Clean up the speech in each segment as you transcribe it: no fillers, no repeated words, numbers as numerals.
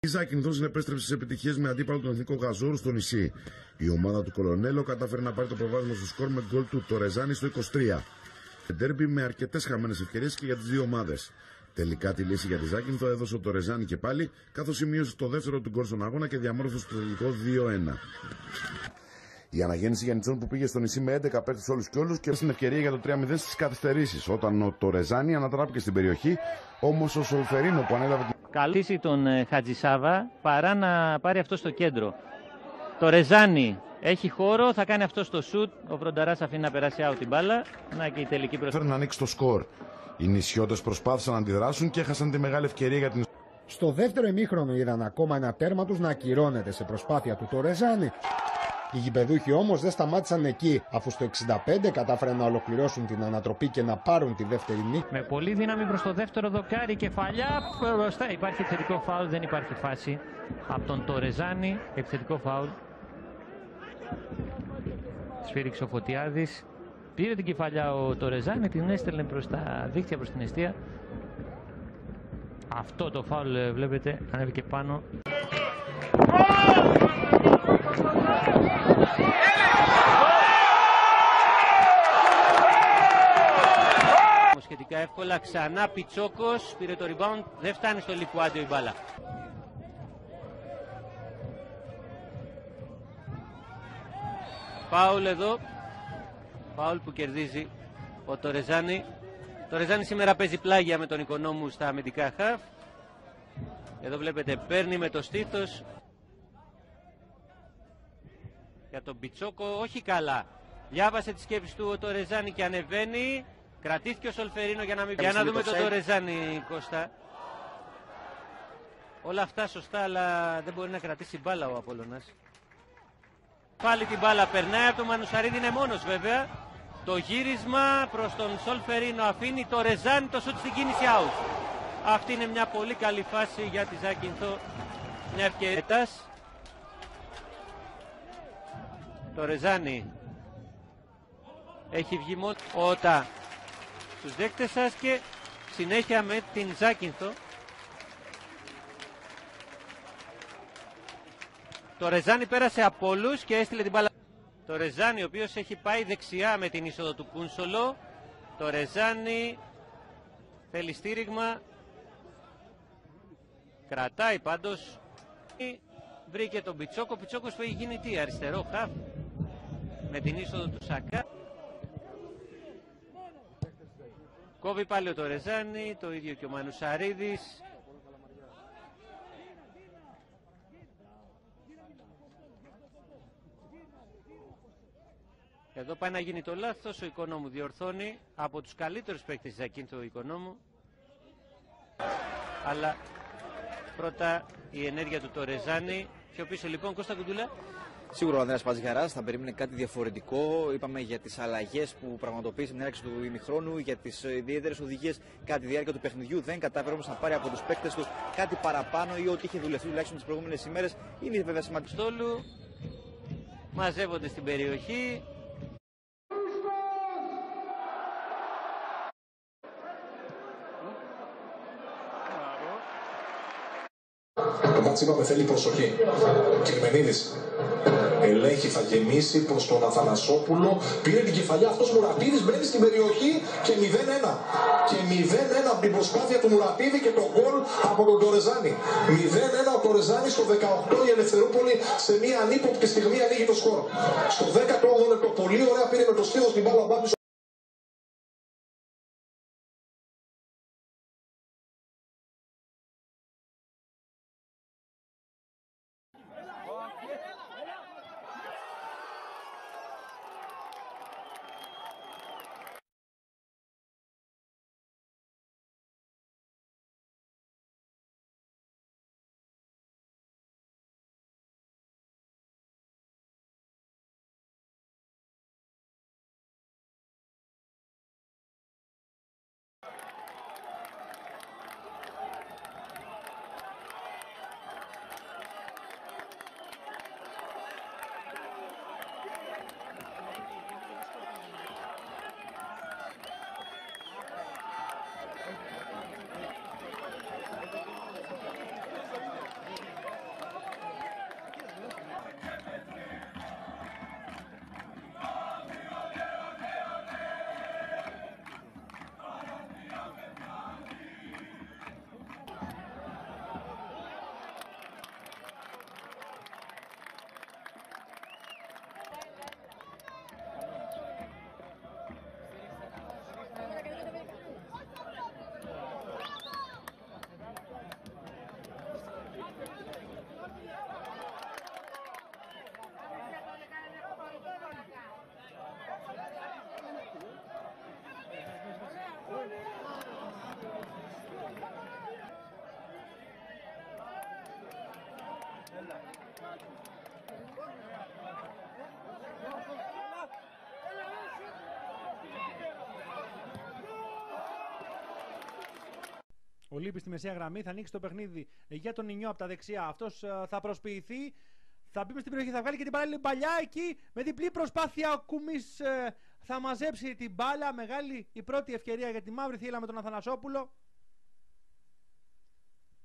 Η Ζάκυνθος επέστρεψε σε επιτυχίες με αντίπαλο τον Εθνικό Γαζόρου στο νησί. Η ομάδα του Κολονέλο κατάφερε να πάρει το προβάδισμα στο σκορ με γκολ του Τορεζάνη στο 23. Ντέρμπι με αρκετές χαμένες ευκαιρίες και για τις δύο ομάδες. Τελικά τη λύση για τη Ζάκυνθο έδωσε ο Τορεζάνη και πάλι, καθώς σημείωσε το δεύτερο του γκολ στον αγώνα και διαμόρφωσε το τελικό 2-1. Η αναγέννηση Γιαννιτσών που πήγε στο νησί με 11 παίκτες όλους και όλους και στην ευκαιρία για το 3-0 στις καθυστερήσεις, όταν ο Τορεζάνη ανατράπηκε στην περιοχή, όμως ο Σολφερίνο που ανέλαβε την καλύψη τον Χατζησάβα παρά να πάρει αυτό στο κέντρο. Τορεζάνη έχει χώρο, θα κάνει αυτό στο σουτ. Ο Βρονταράς αφήνει να περάσει out την μπάλα. Να και η τελική προσπάθεια. να ανοίξει το σκορ. Οι νησιώτες προσπάθησαν να αντιδράσουν και έχασαν τη μεγάλη ευκαιρία για την. Στο δεύτερο ημίχρονο είδαν ακόμα ένα τέρμα τους να ακυρώνεται σε προσπάθεια του Τορεζάνη. Οι γηπεδούχοι όμως δεν σταμάτησαν εκεί, αφού στο 65 κατάφεραν να ολοκληρώσουν την ανατροπή και να πάρουν τη δεύτερη νίκη. Με πολύ δύναμη προς το δεύτερο δοκάρι, κεφαλιά μπροστά. Υπάρχει επιθετικό φάουλ, δεν υπάρχει φάση από τον Τορεζάνη. Επιθετικό φάουλ. Σφύριξε ο Φωτιάδης. Πήρε την κεφαλιά ο Τορεζάνη, την έστελνε προς τα δίχτυα, προς την εστία. Αυτό το φάουλ βλέπετε, ανέβηκε πάνω. Σχετικά εύκολα, ξανά Πιτσόκος, πήρε το rebound, δεν φτάνει στο Λικουάντιο η μπάλα. Φάουλ εδώ, φάουλ που κερδίζει ο Τορεζάνη. Τορεζάνη σήμερα παίζει πλάγια με τον Οικονόμου στα αμυντικά χαφ. Εδώ βλέπετε παίρνει με το στήθος. Για τον Πιτσόκο, όχι καλά. Διάβασε τη σκέψη του ο Τορεζάνη και ανεβαίνει. Κρατήθηκε ο Σολφερίνο για να μην. Για να δούμε τον Τορεζάνη, Κώστα. Όλα αυτά σωστά, αλλά δεν μπορεί να κρατήσει μπάλα ο Απόλλωνας. Πάλι την μπάλα περνάει από τον Μανουσαρίδη, είναι μόνος βέβαια. Το γύρισμα προς τον Σολφερίνο αφήνει το Ρεζάνι, το σούτ στην κίνηση out. Αυτή είναι μια πολύ καλή φάση για τη Ζάκυνθο. Μια ευκαιρία. Το Ρεζάνι έχει βγει μόνο όταν στους δέκτες σας και συνέχεια με την Ζάκυνθο. Το Ρεζάνι πέρασε από όλους και έστειλε την μπάλα. Το Ρεζάνι ο οποίος έχει πάει δεξιά με την είσοδο του Κούνσολο. Το Ρεζάνι θέλει στήριγμα. Κρατάει πάντως. Βρήκε τον Πιτσόκο. Ο Πιτσόκος που έχει γίνει τι, αριστερό χαφ. Με την είσοδο του Σακά. Κόβει πάλι ο Τορεζάνι, το ίδιο και ο Μανουσαρίδης. Εδώ πάει να γίνει το λάθος, ο Οικονόμου διορθώνει, από τους καλύτερους παίκτες της Ζάκυνθο ο Οικονόμου. Αλλά πρώτα η ενέργεια του Τορεζάνι. Πιο πίσω λοιπόν, Κώστα Κουντούλα. Σίγουρα ο Ανδρέας Παζιαράς θα περίμενε κάτι διαφορετικό. Είπαμε για τις αλλαγές που πραγματοποίησε την έναρξη του ημιχρόνου, για τις ιδιαίτερες οδηγίες κατά τη διάρκεια του παιχνιδιού. Δεν κατάφερε όμως να πάρει από τους παίκτες του κάτι παραπάνω ή ό,τι είχε δουλευτεί τουλάχιστον τις προηγούμενες ημέρες. Είναι βέβαια σημαντικό. Στόλου μαζεύονται στην περιοχή. Το μάτς είπαμε θέλει προσοχή. Ο Κυρμενίδης ελέγχει, θα γεμίσει προς τον Αθανασόπουλο. Πήρε την κεφαλιά αυτός Μουρατίδης, μπαίνει στην περιοχή και 0-1. Και 0-1 από την προσπάθεια του Μουρατίδη και το γκολ από τον Τορεζάνη. 0-1 ο Τορεζάνη στο 18 η Ελευθερούπολη σε μια ανύποπτη στιγμή ανοίγει το σκορ. Στο 18ο λεπτό πολύ ωραία πήρε με το στήθος την μπάλα. Ο Λίπης στη μεσαία γραμμή θα ανοίξει το παιχνίδι για τον Ινιό από τα δεξιά. Αυτός θα προσποιηθεί, θα μπει στην περιοχή, θα βγάλει και την παράλληλη παλιά εκεί. Με διπλή προσπάθεια ο Κούμης θα μαζέψει την μπάλα. Μεγάλη η πρώτη ευκαιρία για τη μαύρη θύελλα με τον Αθανασόπουλο.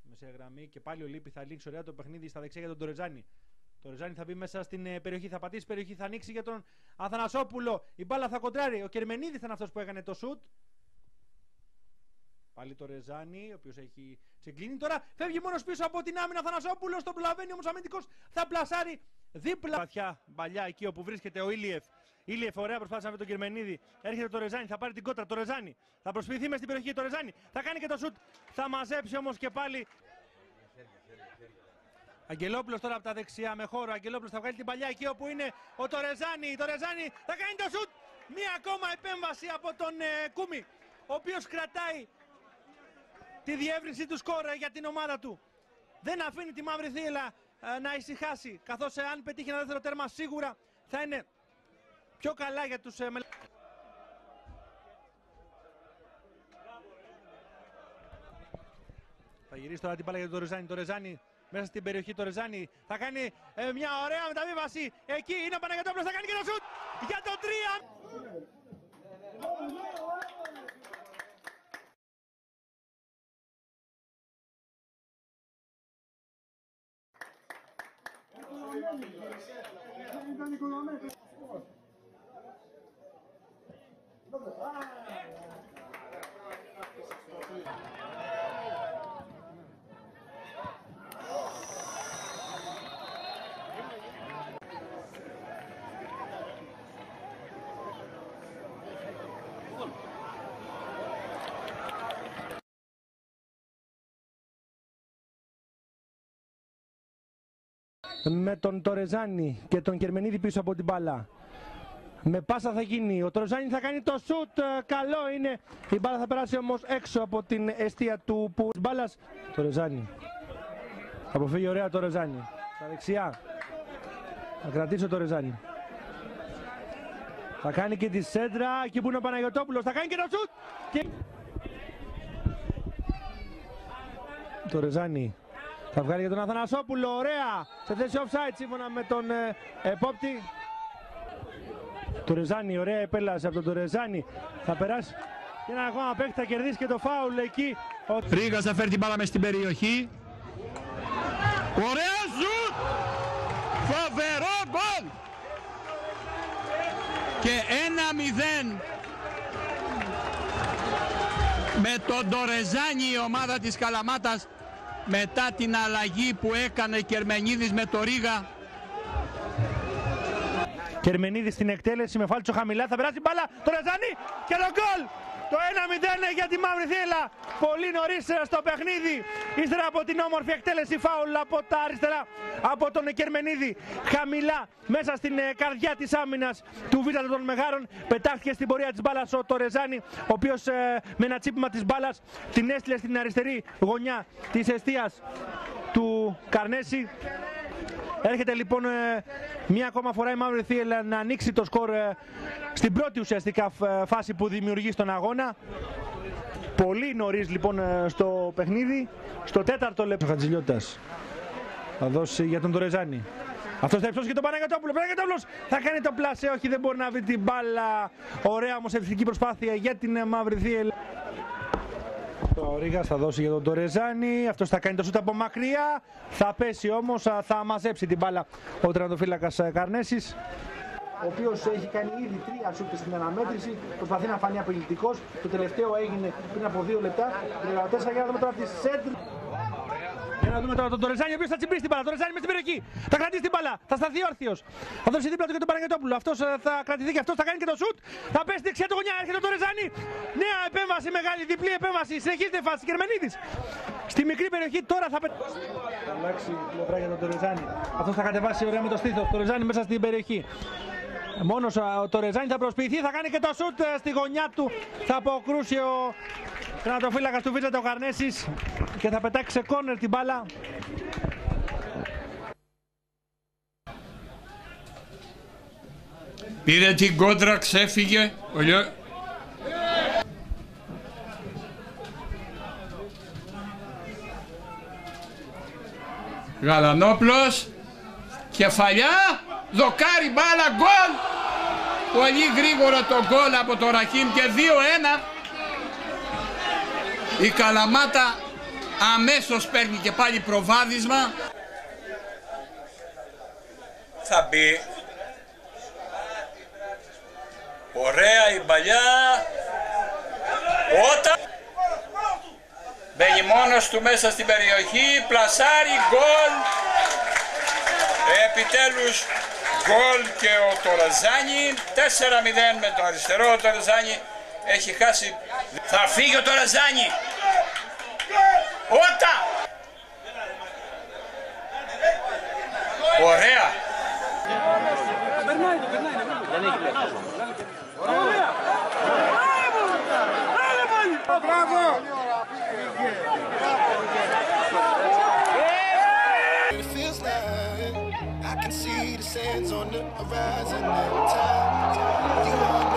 Μεσαία γραμμή και πάλι ο Λίπη θα ανοίξει ωραία το παιχνίδι στα δεξιά για τον Τορεζάνη. Το Τορεζάνη θα μπει μέσα στην περιοχή, θα πατήσει περιοχή, θα ανοίξει για τον Αθανασόπουλο. Η μπάλα θα κοντράρει. Ο Κερμενίδης ήταν αυτός που έκανε το σουτ. Πάλι το Ρεζάνι, ο οποίος έχει ξεκλίνει τώρα. Φεύγει μόνος πίσω από την άμυνα. Θανασόπουλος, τον προλαβαίνει όμως αμυντικός. Θα πλασάρει δίπλα. Βαθιά μπαλιά εκεί όπου βρίσκεται ο Ήλιεφ. Ήλιεφ, ωραία προσπάθησε με τον Κερμενίδη. Έρχεται το Ρεζάνι, θα πάρει την κόντρα. Το Ρεζάνι θα προσποιηθεί μες στην περιοχή. Το Ρεζάνι θα κάνει και το σουτ. Θα μαζέψει όμως και πάλι. Αγγελόπουλος τώρα από τα δεξιά με χώρο. Αγγελόπουλος θα βγάλει την παλιά εκεί όπου είναι ο Τορεζάνι. Το Ρεζάνι θα κάνει το σουτ. Μία ακόμα επέμβαση από τον Κούμη, ο οποίος κρατάει τη διεύρυνση του σκορ για την ομάδα του. Δεν αφήνει τη μαύρη θύελλα να ησυχάσει, καθώς αν πετύχει ένα δεύτερο τέρμα σίγουρα θα είναι πιο καλά για τους Θα γυρίσει τώρα την μπάλα για τον Ρεζάνι. Το Ρεζάνι μέσα στην περιοχή. Το Ρεζάνι θα κάνει μια ωραία μεταβίβαση. Εκεί είναι ο Παναγιωτόπουλος, θα κάνει και το σουτ για το 3. Με τον Τορεζάνι και τον Κερμενίδη πίσω από την μπάλα. Με πάσα θα γίνει. Ο Τορεζάνι θα κάνει το σουτ. Καλό είναι. Η μπάλα θα περάσει όμως έξω από την εστία του που μπάλας. Τορεζάνι. Θα αποφύγει ωραία το Τορεζάνι. Στα δεξιά. Θα κρατήσει ο Τορεζάνι. Θα κάνει και τη σέντρα. Εκεί που είναι ο Παναγιωτόπουλος. Θα κάνει και το σουτ. Και... Τορεζάνι. Θα βγάλει για τον Αθανασόπουλο, ωραία, σε θέση offside σύμφωνα με τον επόπτη. Το Ρεζάνι, ωραία επέλαση από τον Τορεζάνι. Θα περάσει και ένα ακόμα παίκτη, θα κερδίσει και το φάουλ εκεί. Ο Ρίγας θα φέρει την μπάλα μες στην περιοχή. Ωραία σουτ! Φοβερό γκολ! Και 1-0 με τον Τορεζάνι η ομάδα της Καλαμάτας. Μετά την αλλαγή που έκανε Κερμενίδης με το Ρίγα. Κερμενίδης στην εκτέλεση με φάλτσο χαμηλά. Θα περάσει μπάλα το Ρεζάνι και το γκολ. Το 1-0 για τη μαύρη θύελλα. Πολύ νωρίς στο παιχνίδι. Ύστερα από την όμορφη εκτέλεση φάουλ από τα αριστερά από τον Κερμενίδη. Χαμηλά μέσα στην καρδιά της άμυνας του Β' των Μεγάρων. Πετάχθηκε στην πορεία της μπάλας ο Τορεζάνι, ο οποίος με ένα τσίπημα της μπάλας την έστειλε στην αριστερή γωνιά της εστίας του Καρνέση. Έρχεται λοιπόν μία ακόμα φορά η μαύρη θύελλα να ανοίξει το σκορ στην πρώτη ουσιαστικά φάση που δημιουργεί στον αγώνα. Πολύ νωρίς λοιπόν στο παιχνίδι. Στο τέταρτο λεπτό ο Χατζηλιώτας θα δώσει για τον Τορεζάνι. Αυτός θα υψώσει και τον Παναγιωτόπουλο. Παναγιωτόπουλος θα κάνει το πλασέ, όχι δεν μπορεί να βρει την μπάλα. Ωραία όμως ευθυντική προσπάθεια για την μαύρη θύελλα. Ο Ρίγας θα δώσει για τον Τορεζάνι. Αυτός θα κάνει το σούτ από μακριά. Θα πέσει όμως, θα μαζέψει την μπάλα ο τερματοφύλακας Καρνέσης, ο οποίος έχει κάνει ήδη 3 σούτ στην αναμέτρηση. Προσπαθεί να φανεί απειλητικός. Το τελευταίο έγινε πριν από 2 λεπτά. 34 για να δούμε τώρα τη σέντρ. Για να δούμε τώρα τον Τορεζάνι, ο οποίος θα τσιμπήσει την μπάλα. Τορεζάνι μες στην περιοχή. Θα κρατήσει την μπάλα. Θα σταθεί όρθιος. Θα δώσει δίπλα του και τον Παναγιωτόπουλο. Αυτός θα κρατηθεί και αυτός θα κάνει και το σουτ. Θα πέσει δεξιά του γωνιά. Έρχεται ο Τορεζάνι. Νέα επέμβαση, μεγάλη διπλή επέμβαση. Συνεχίζεται η φάση. Κερμενίδης. Στη μικρή περιοχή τώρα θα πετύχει. Θα αλλάξει πλευρά για τον Τορεζάνι. Αυτός θα κατεβάσει ωραία με το στήθος. Τορεζάνι μέσα στην περιοχή. Μόνος ο Τορεζάνι θα προσποιηθεί, θα κάνει και το σουτ στη γωνιά του. Θα αποκρούσει ο τερματοφύλακας του Β' ο Καρνέσης και θα πετάξει σε κόρνερ την μπάλα. Πήρε την κόντρα, ξέφυγε. Γαλανόπλος, κεφαλιά, δοκάρι μπάλα, γκολ. Πολύ γρήγορα το γκολ από το Ραχίμ και 2-1. Η Καλαμάτα αμέσως παίρνει και πάλι προβάδισμα. Θα μπει. Ωραία η παλιά. Όταν μπαίνει μόνος του μέσα στην περιοχή, πλασάρει, γκολ. Επιτέλους γκολ και ο Τορεζάνι. 4-0 με το αριστερό. Ο Τορεζάνι έχει χάσει. Θα φύγει ο Τορεζάνι. Ότα! Ωραία! It feels like I can see the sands on the horizon every time you